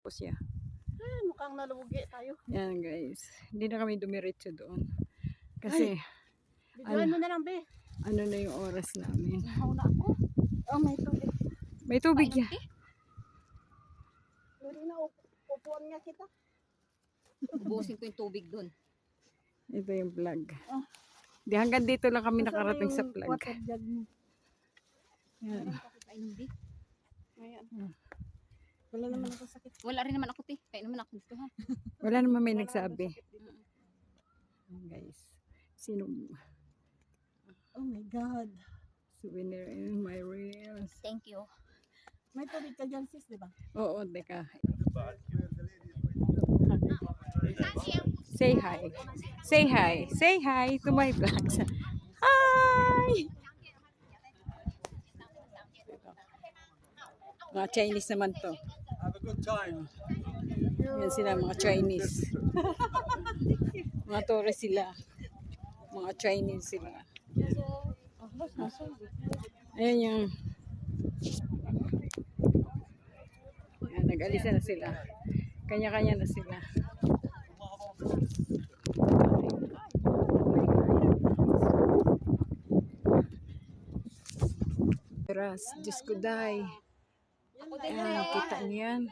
siya. Mukhang nalugi tayo. Yan guys. Hindi na kami dumiretso doon. Kasi, Bigyan mo na lang, be. ano na yung oras namin. Nahaw na ako. Oh, may tubig. May tubig yan. Lorena, upuan nga kita. Ubusin ko yung tubig doon. Ito yung vlog. Di hanggang dito lang kami nakarating sa vlog. Water jug mo. Yan. Painom di. Ayan. Wala naman ako sakit. Wala rin naman ako ti. Painom naman ako dito ha. Wala naman may nagsabi. Guys. Sino? Oh my God. Souvenir in my reels. Thank you. May tubig ka dyan, sis, di ba? Oo, teka. Say hi. Say hi. Say hi to my vlogs. Hi! Mga Chinese naman to. Have a good time. Yan sila, mga Chinese. Mga tourist sila. Mga Chinese sila. Ayan yung... Ayan, nag-alisa na sila. Kanya-kanya na sila. Teras, Diyos ko day. Ayan, kita niyo yan.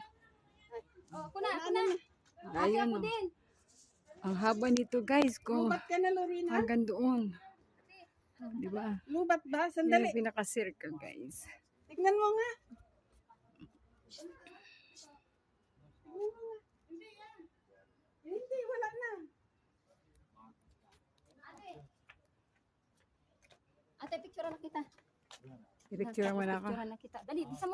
Oh, kuna. Ayun o. Ang haba nito guys. Kung Lubat ka na, Lorena. hanggang doon. Diba? Lubat ba? Yan Sandali. yung pinaka-circle guys. Tignan mo nga. Hindi, wala na. Ate, picture na kita. I-picture mo na ako. Picture na kita. Dali, bisa mo.